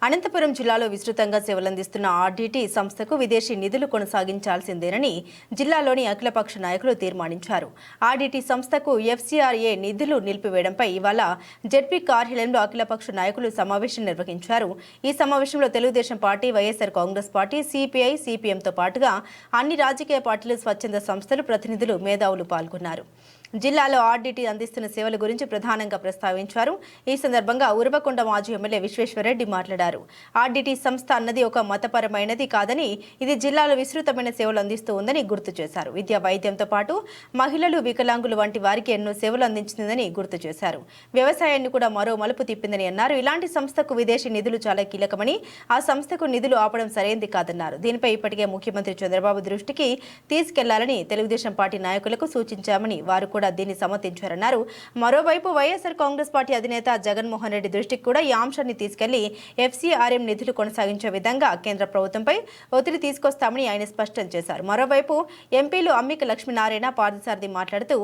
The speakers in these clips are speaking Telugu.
అనంతపురం జిల్లాలో విస్తృతంగా సేవలందిస్తున్న ఆర్డీటీ సంస్థకు విదేశీ నిధులు కొనసాగించాల్సిందేనని జిల్లాలోని అఖిలపక్ష నాయకులు తీర్మానించారు. ఆర్డీటీ సంస్థకు ఎఫ్సీఆర్ఏ నిధులు నిలిపివేయడంపై ఇవాళ జెడ్పీ కార్యాలయంలో అఖిలపక్ష నాయకులు సమావేశం నిర్వహించారు. ఈ సమావేశంలో Telugu Desam party, YSR Congress party, CPI, సిపిఎంతో పాటుగా అన్ని రాజకీయ పార్టీలు, స్వచ్ఛంద సంస్థలు, ప్రతినిధులు, మేధావులు పాల్గొన్నారు. జిల్లాలో ఆర్డీటీ అందిస్తున్న సేవల గురించి ప్రధానంగా ప్రస్తావించారు. ఈ సందర్భంగా ఉరవకొండ మాజీ ఎమ్మెల్యే విశ్వేశ్వరరెడ్డి మాట్లాడారు. ఆర్డీటీ సంస్థ అన్నది ఒక మతపరమైనది కాదని, ఇది జిల్లాలో విస్తృతమైన సేవలు అందిస్తూ ఉందని గుర్తు చేశారు. విద్యా, వైద్యంతో పాటు మహిళలు, వికలాంగులు వంటి వారికి ఎన్నో సేవలు అందించిందని గుర్తు చేశారు. వ్యవసాయాన్ని కూడా మరో మలుపు తిప్పిందని అన్నారు. ఇలాంటి సంస్థకు విదేశీ నిధులు చాలా కీలకమని, ఆ సంస్థకు నిధులు ఆపడం సరైంది కాదన్నారు. దీనిపై ఇప్పటికే ముఖ్యమంత్రి చంద్రబాబు దృష్టికి తీసుకెళ్లాలని తెలుగుదేశం పార్టీ నాయకులకు సూచించామని వారు కూడా దీన్ని సమర్థించారన్నారు. మరోవైపు వైఎస్ఆర్ కాంగ్రెస్ పార్టీ అధినేత జగన్మోహన్ రెడ్డి దృష్టికి కూడా ఈ అంశాన్ని తీసుకెళ్లి ఎఫ్సీఆర్ఎం నిధులు కొనసాగించే విధంగా కేంద్ర ప్రభుత్వంపై ఒత్తిడి తీసుకొస్తామని ఆయన స్పష్టం చేశారు. మరోవైపు ఎంపీలు అమ్మిక లక్ష్మీనారాయణ, పార్థసారథి మాట్లాడుతూ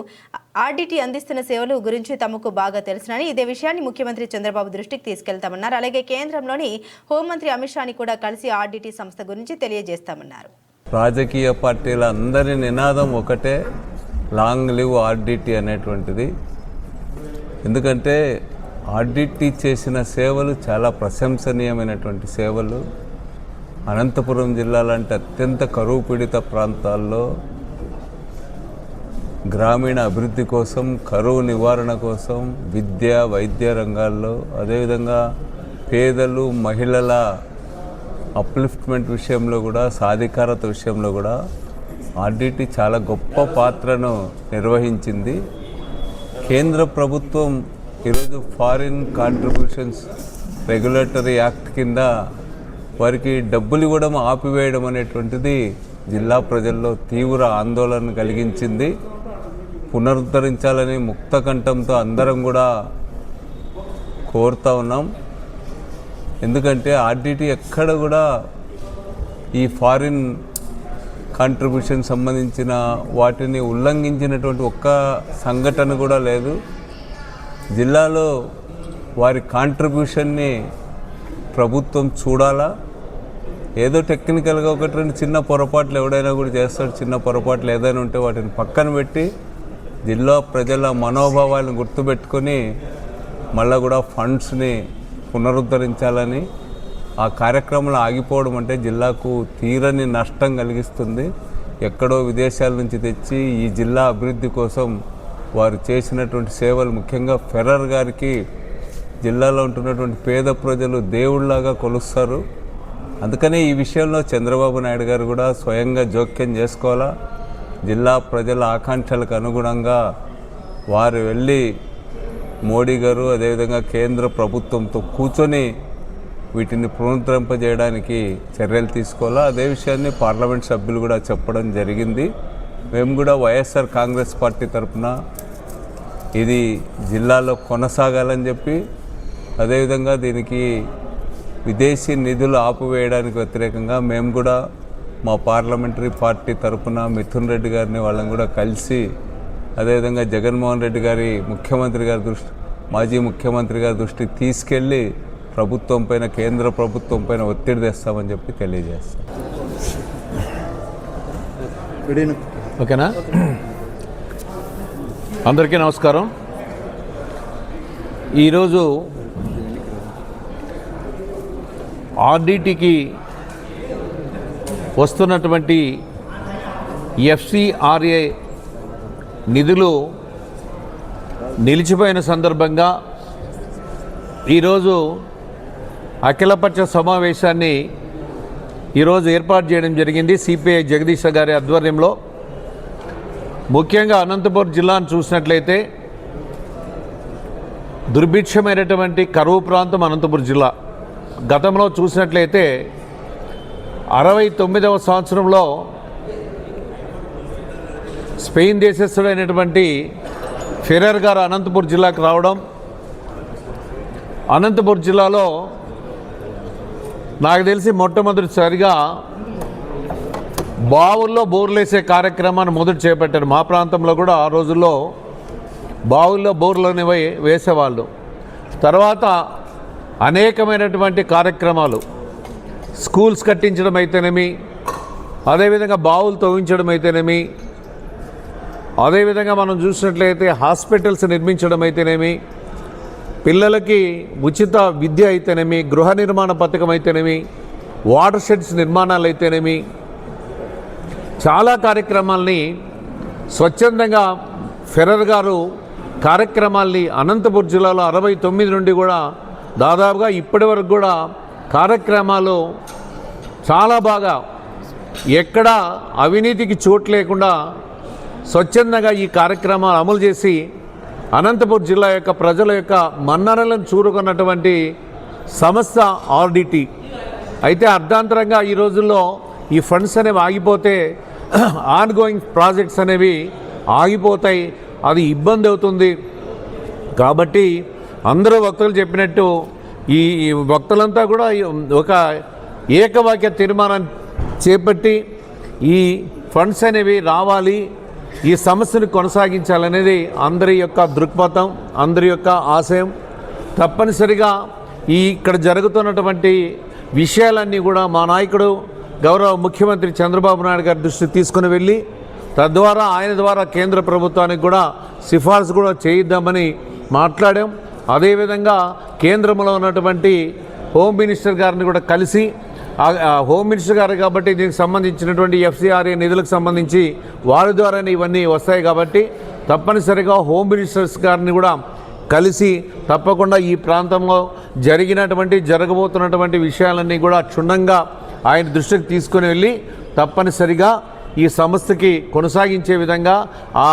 ఆర్డీటీ అందిస్తున్న సేవలు గురించి తమకు బాగా తెలుసునని, ఇదే విషయాన్ని ముఖ్యమంత్రి చంద్రబాబు దృష్టికి తీసుకెళ్తామన్నారు. అలాగే కేంద్రంలోని హోంమంత్రి అమిత్ షాని కూడా కలిసి ఆర్డీటీ సంస్థ గురించి తెలియజేస్తామన్నారు. రాజకీయ పార్టీల అందరి నినాదం ఒకటే, లాంగ్ లివ్ ఆర్డీటీ అనేటువంటిది. ఎందుకంటే ఆర్డీటీ చేసిన సేవలు చాలా ప్రశంసనీయమైనటువంటి సేవలు. అనంతపురం జిల్లా లాంటి అత్యంత కరువు పీడిత ప్రాంతాల్లో గ్రామీణ అభివృద్ధి కోసం, కరువు నివారణ కోసం, విద్య, వైద్య రంగాల్లో, అదేవిధంగా పేదలు, మహిళల అప్లిఫ్ట్మెంట్ విషయంలో కూడా, సాధికారత విషయంలో కూడా ఆర్డీటీ చాలా గొప్ప పాత్రను నిర్వహించింది. కేంద్ర ప్రభుత్వం ఈరోజు ఫారిన్ కాంట్రిబ్యూషన్స్ రెగ్యులేటరీ యాక్ట్ కింద వారికి డబ్బులు ఇవ్వడం ఆపివేయడం అనేటువంటిది జిల్లా ప్రజల్లో తీవ్ర ఆందోళన కలిగించింది. పునరుద్ధరించాలని ముక్తకంఠంతో అందరం కూడా కోరుతా ఉన్నాం. ఎందుకంటే ఆర్డీటీ ఎక్కడ కూడా ఈ ఫారిన్ కాంట్రిబ్యూషన్ సంబంధించిన వాటిని ఉల్లంఘించినటువంటి ఒక్క సంఘటన కూడా లేదు. జిల్లాలో వారి కాంట్రిబ్యూషన్ని ప్రభుత్వం చూడాలా. ఏదో టెక్నికల్గా ఒకటి రెండు చిన్న పొరపాట్లు ఎవడైనా కూడా చేస్తాడు. చిన్న పొరపాట్లు ఏదైనా ఉంటే వాటిని పక్కన పెట్టి జిల్లా ప్రజల మనోభావాలను గుర్తుపెట్టుకొని మళ్ళీ కూడా ఫండ్స్ని పునరుద్ధరించాలని, ఆ కార్యక్రమాలు ఆగిపోవడం అంటే జిల్లాకు తీరని నష్టం కలిగిస్తుంది. ఎక్కడో విదేశాల నుంచి తెచ్చి ఈ జిల్లా అభివృద్ధి కోసం వారు చేసినటువంటి సేవలు, ముఖ్యంగా ఫెర్రర్ గారికి జిల్లాలో ఉంటున్నటువంటి పేద ప్రజలు దేవుళ్లాగా కొలుస్తారు. అందుకనే ఈ విషయంలో చంద్రబాబు నాయుడు గారు కూడా స్వయంగా జోక్యం చేసుకోవాలా. జిల్లా ప్రజల ఆకాంక్షలకు అనుగుణంగా వారు వెళ్ళి మోడీ గారు, అదేవిధంగా కేంద్ర ప్రభుత్వంతో కూర్చొని వీటిని పునరుద్ధరింపజేయడానికి చర్యలు తీసుకోవాలా. అదే విషయాన్ని పార్లమెంట్ సభ్యులు కూడా చెప్పడం జరిగింది. మేము కూడా వైఎస్ఆర్ కాంగ్రెస్ పార్టీ తరఫున ఇది జిల్లాలో కొనసాగాలని చెప్పి, అదేవిధంగా దీనికి విదేశీ నిధులు ఆపివేయడానికి వ్యతిరేకంగా మేము కూడా మా పార్లమెంటరీ పార్టీ తరఫున మిథున్ రెడ్డి గారిని వాళ్ళని కూడా కలిసి, అదేవిధంగా జగన్మోహన్ రెడ్డి గారి మాజీ ముఖ్యమంత్రి గారి దృష్టికి తీసుకెళ్ళి ప్రభుత్వం పైన, కేంద్ర ప్రభుత్వం పైన ఒత్తిడి తెస్తామని చెప్పి తెలియజేస్తాం. ఓకేనా? అందరికీ నమస్కారం. ఈరోజు ఆర్డీటీకి వస్తున్నటువంటి ఎఫ్సీఆర్ఏ నిధులు నిలిచిపోయిన సందర్భంగా ఈరోజు అఖిలపక్ష సమావేశాన్ని ఈరోజు ఏర్పాటు చేయడం జరిగింది. సిపిఐ జగదీష్ గారి ఆధ్వర్యంలో. ముఖ్యంగా అనంతపురం జిల్లాను చూసినట్లయితే దుర్భిక్షమైనటువంటి కరువు ప్రాంతం అనంతపురం జిల్లా. గతంలో చూసినట్లయితే 69వ సంవత్సరంలో స్పెయిన్ దేశస్థుడైనటువంటి ఫెర్రర్ గారు అనంతపురం జిల్లాకు రావడం, అనంతపురం జిల్లాలో నాకు తెలిసి మొట్టమొదటిసారిగా బావుల్లో బోర్లేసే కార్యక్రమాన్ని మొదటి చేపట్టారు. మా ప్రాంతంలో కూడా ఆ రోజుల్లో బావుల్లో బోర్లు అనేవి వేసేవాళ్ళు. తర్వాత అనేకమైనటువంటి కార్యక్రమాలు, స్కూల్స్ కట్టించడం అయితేనేమి, అదేవిధంగా బావులు తవ్వించడం అయితేనేమి, అదేవిధంగా మనం చూసినట్లయితే హాస్పిటల్స్ నిర్మించడం అయితేనేమి, పిల్లలకి ఉచిత విద్య అయితేనేమి, గృహ నిర్మాణ పథకం అయితేనేమి, వాటర్ షెడ్స్ నిర్మాణాలు అయితేనేమి, చాలా కార్యక్రమాల్ని స్వచ్ఛందంగా ఫెరర్ గారు కార్యక్రమాల్ని అనంతపురం జిల్లాలో 69 నుండి కూడా దాదాపుగా ఇప్పటి వరకు కూడా కార్యక్రమాలు చాలా బాగా ఎక్కడ అవినీతికి చోటు లేకుండా స్వచ్ఛందంగా ఈ కార్యక్రమాలు అమలు చేసి అనంతపురం జిల్లా యొక్క ప్రజల యొక్క మన్ననలను చూరుకున్నటువంటి సంస్థ ఆర్డిటి. అయితే అర్ధాంతరంగా ఈ రోజుల్లో ఈ ఫండ్స్ అనేవి ఆగిపోతే ఆన్ గోయింగ్ ప్రాజెక్ట్స్ అనేవి ఆగిపోతాయి, అది ఇబ్బంది అవుతుంది. కాబట్టి అందరూ వక్తలు చెప్పినట్టు ఈ వక్తలంతా కూడా ఒక ఏకవాక్య తీర్మానాన్ని చేపట్టి ఈ ఫండ్స్ అనేవి రావాలి, ఈ సమస్యను కొనసాగించాలనేది అందరి యొక్క దృక్పథం, అందరి యొక్క ఆశయం. తప్పనిసరిగా ఇక్కడ జరుగుతున్నటువంటి విషయాలన్నీ కూడా మా నాయకుడు గౌరవ ముఖ్యమంత్రి చంద్రబాబు నాయుడు గారి దృష్టికి తీసుకుని వెళ్ళి తద్వారా ఆయన ద్వారా కేంద్ర ప్రభుత్వానికి కూడా సిఫార్సు కూడా చేయిద్దామని మాట్లాడాం. అదేవిధంగా కేంద్రంలో ఉన్నటువంటి హోమ్ మినిస్టర్ గారిని కూడా కలిసి, హోమ్ మినిస్టర్ గారు కాబట్టి దీనికి సంబంధించినటువంటి FCRA నిధులకు సంబంధించి వారి ద్వారానే ఇవన్నీ వస్తాయి కాబట్టి తప్పనిసరిగా హోమ్ మినిస్టర్స్ గారిని కూడా కలిసి తప్పకుండా ఈ ప్రాంతంలో జరగబోతున్నటువంటి విషయాలన్నీ కూడా క్షుణ్ణంగా ఆయన దృష్టికి తీసుకుని వెళ్ళి తప్పనిసరిగా ఈ సంస్థకి కొనసాగించే విధంగా ఆ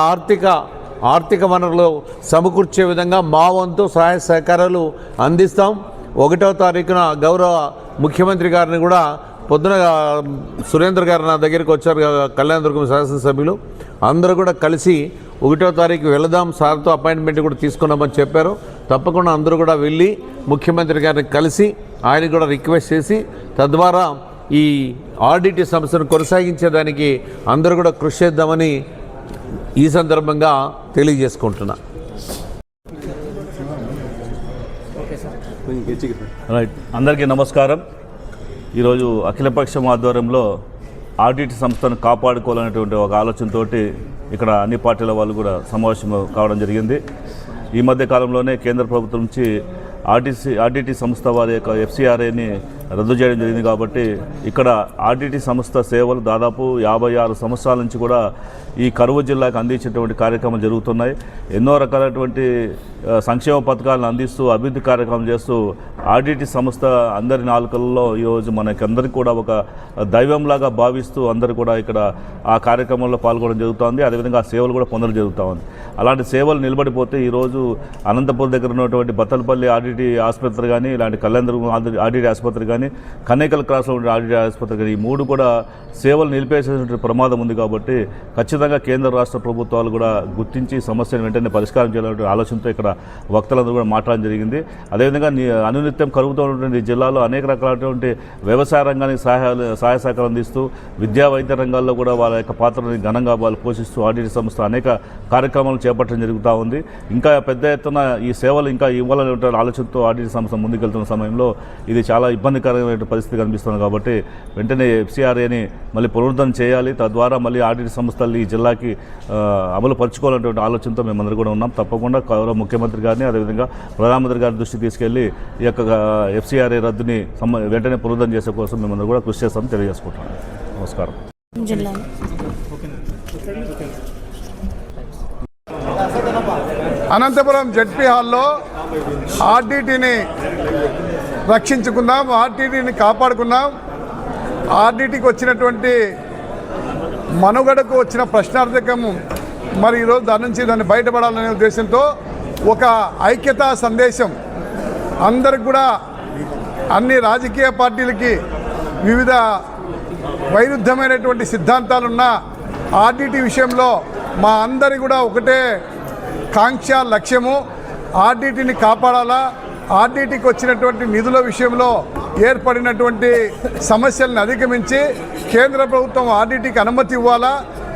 ఆర్థిక వనరులు సమకూర్చే విధంగా మా వంతు సహాయ సహకారాలు అందిస్తాం. 1వ తారీఖున గౌరవ ముఖ్యమంత్రి గారిని కూడా పొద్దున సురేంద్ర గారు నా దగ్గరికి వచ్చారు, కళ్యాణదుర్గం శాసనసభ్యులు అందరూ కూడా కలిసి 1వ తారీఖు వెళదాం, సార్తో అపాయింట్మెంట్ కూడా తీసుకున్నామని చెప్పారు. తప్పకుండా అందరూ కూడా వెళ్ళి ముఖ్యమంత్రి గారిని కలిసి ఆయన కూడా రిక్వెస్ట్ చేసి తద్వారా ఈ ఆర్డిటి సంస్థను కొనసాగించేదానికి అందరూ కూడా కృషి చేద్దామని ఈ సందర్భంగా తెలియజేసుకుంటున్నా. రైట్, అందరికీ నమస్కారం. ఈరోజు అఖిలపక్షం ఆధ్వర్యంలో ఆర్డిటి సంస్థను కాపాడుకోవాలనేటువంటి ఒక ఆలోచనతోటి ఇక్కడ అన్ని పార్టీల వాళ్ళు కూడా సమావేశం కావడం జరిగింది. ఈ మధ్య కాలంలోనే కేంద్ర ప్రభుత్వం నుంచి ఆర్డిటి సంస్థ వారి యొక్క FCRAని రద్దు చేయడం జరిగింది. కాబట్టి ఇక్కడ ఆర్డిటి సంస్థ సేవలు దాదాపు 56 సంవత్సరాల నుంచి కూడా ఈ కరువు జిల్లాకు అందించేటువంటి కార్యక్రమాలు జరుగుతున్నాయి. ఎన్నో రకాలైనటువంటి సంక్షేమ పథకాలను అందిస్తూ అభివృద్ధి కార్యక్రమాలు చేస్తూ ఆర్డిటి సంస్థ అందరి నాలుకల్లో ఈరోజు మనకందరికీ కూడా ఒక దైవంలాగా భావిస్తూ అందరూ కూడా ఇక్కడ ఆ కార్యక్రమంలో పాల్గొనడం జరుగుతుంది. అదేవిధంగా ఆ సేవలు కూడా పొందడం జరుగుతూ ఉంది. అలాంటి సేవలు నిలబడిపోతే ఈరోజు అనంతపురం దగ్గర ఉన్నటువంటి బత్తలపల్లి ఆర్డిటి ఆసుపత్రి కానీ, ఇలాంటి కళ్యాణదుర్గం ఆర్డిటి ఆసుపత్రి కానీ, కనేకల్ క్రాస్లో ఉండే ఆర్డిటి ఆసుపత్రి కానీ, ఈ 3 కూడా సేవలు నిలిపేసేటువంటి ప్రమాదం ఉంది. కాబట్టి ఖచ్చితంగా కేంద్ర రాష్ట్ర ప్రభుత్వాలు కూడా గుర్తించి సమస్యను వెంటనే పరిష్కారం చేయాలనే ఆలోచనతో ఇక్కడ వక్తలందరూ కూడా మాట్లాడడం జరిగింది. అదేవిధంగా అనునిత్యం కలుగుతూ ఉన్నటువంటి జిల్లాలో అనేక రకాలైనటువంటి వ్యవసాయ రంగానికి సహాయ సహకారం అందిస్తూ విద్యా వైద్య రంగాల్లో కూడా వాళ్ళ యొక్క పాత్రని ఘనంగా వాళ్ళు పోషిస్తూ ఆర్డిటి సంస్థ అనేక కార్యక్రమాలు చేపట్టడం జరుగుతూ ఉంది. ఇంకా పెద్ద ఎత్తున ఈ సేవలు ఇంకా ఇవ్వాలనే ఆలోచనతో ఆర్డిటి సంస్థ ముందుకెళ్తున్న సమయంలో ఇది చాలా ఇబ్బందికరమైన పరిస్థితి కనిపిస్తుంది. కాబట్టి వెంటనే FCRAని మళ్ళీ పునరుద్ధరణ చేయాలి, తద్వారా మళ్ళీ ఆర్డిటి సంస్థలు ఈ జిల్లాకి అమలు పరచుకోవాలనేటువంటి ఆలోచనతో మేమందరూ కూడా ఉన్నాం. తప్పకుండా గౌరవ ముఖ్యమంత్రి గారిని అదేవిధంగా ప్రధానమంత్రి గారి దృష్టికి తీసుకెళ్లి ఈ యొక్క FCRA రద్దుని వెంటనే పునరుద్ధరణ చేసే కోసం మేమందరూ కూడా కృషి చేస్తామని తెలియజేసుకుంటున్నాం. నమస్కారం. అనంతపురం జడ్పీ హాల్లో ఆర్డిటిని రక్షించుకుందాం, ఆర్డిటిని కాపాడుకుందాం. ఆర్డిటికి వచ్చినటువంటి మనుగడకు వచ్చిన ప్రశ్నార్థకము మరి ఈరోజు దాని నుంచి దాన్ని బయటపడాలనే ఉద్దేశంతో ఒక ఐక్యతా సందేశం అందరికి కూడా, అన్ని రాజకీయ పార్టీలకి వివిధ వైరుధ్యమైనటువంటి సిద్ధాంతాలున్న ఆర్డిటి విషయంలో మా అందరి కూడా ఒకటే కాంక్ష, లక్ష్యము ఆర్డిటిని కాపాడాలా. ఆర్డిటికి వచ్చినటువంటి నిధుల విషయంలో ఏర్పడినటువంటి సమస్యలను అధిగమించి కేంద్ర ప్రభుత్వం ఆర్డిటికి అనుమతి ఇవ్వాలా.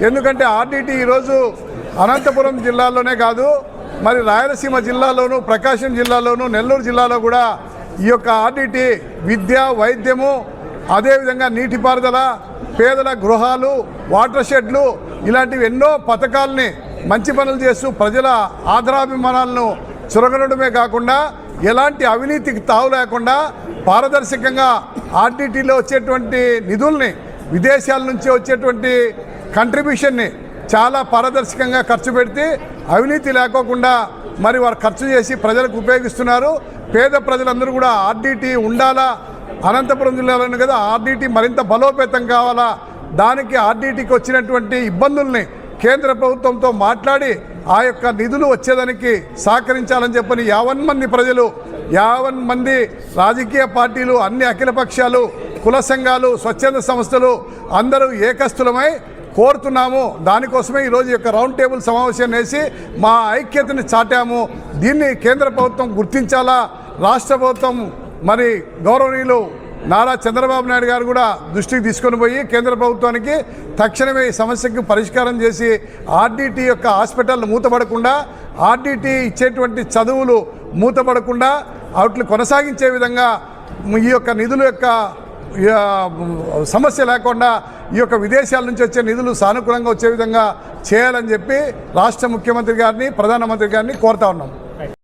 ఎందుకంటే ఆర్డిటి ఈరోజు అనంతపురం జిల్లాలోనే కాదు, మరి రాయలసీమ జిల్లాలోనూ, ప్రకాశం జిల్లాలోనూ, నెల్లూరు జిల్లాలో కూడా ఈ యొక్క ఆర్డిటి విద్య, వైద్యము, అదేవిధంగా నీటిపారుదల, పేదల గృహాలు, వాటర్ షెడ్లు ఇలాంటివి ఎన్నో పథకాలని మంచి పనులు చేస్తూ ప్రజల ఆదరాభిమానాలను చురగడమే కాకుండా ఎలాంటి అవినీతికి తావు లేకుండా పారదర్శకంగా ఆర్డిటీలో వచ్చేటువంటి నిధుల్ని, విదేశాల నుంచి వచ్చేటువంటి కంట్రిబ్యూషన్ని చాలా పారదర్శకంగా ఖర్చు పెడితే అవినీతి లేకోకుండా మరి వారు ఖర్చు చేసి ప్రజలకు ఉపయోగిస్తున్నారు. పేద ప్రజలందరూ కూడా ఆర్డిటి ఉండాలా, అనంతపురం జిల్లాలోనే కదా ఆర్డిటి మరింత బలోపేతం కావాలా, దానికి ఆర్డిటికి వచ్చినటువంటి ఇబ్బందుల్ని కేంద్ర ప్రభుత్వంతో మాట్లాడి ఆ యొక్క నిధులు వచ్చేదానికి సహకరించాలని చెప్పని 50 మంది ప్రజలు, 50 మంది రాజకీయ పార్టీలు, అన్ని అఖిల పక్షాలు, కుల సంఘాలు, స్వచ్ఛంద సంస్థలు అందరూ ఏకస్తులమై కోరుతున్నాము. దానికోసమే ఈరోజు యొక్క రౌండ్ టేబుల్ సమావేశం వేసి మా ఐక్యతని చాటాము. దీన్ని కేంద్ర ప్రభుత్వం గుర్తించాలా, రాష్ట్ర ప్రభుత్వం మరి గౌరవనీయులు నారా చంద్రబాబు నాయుడు గారు కూడా దృష్టికి తీసుకొని పోయి కేంద్ర ప్రభుత్వానికి తక్షణమే ఈ సమస్యకు పరిష్కారం చేసి ఆర్డిటి యొక్క హాస్పిటల్ మూతపడకుండా, ఆర్డిటి ఇచ్చేటువంటి చదువులు మూతపడకుండా వాటిని కొనసాగించే విధంగా ఈ యొక్క నిధుల యొక్క సమస్య లేకుండా ఈ యొక్క విదేశాల నుంచి వచ్చే నిధులు సానుకూలంగా వచ్చే విధంగా చేయాలని చెప్పి రాష్ట్ర ముఖ్యమంత్రి గారిని, ప్రధానమంత్రి గారిని కోరుతా ఉన్నాం.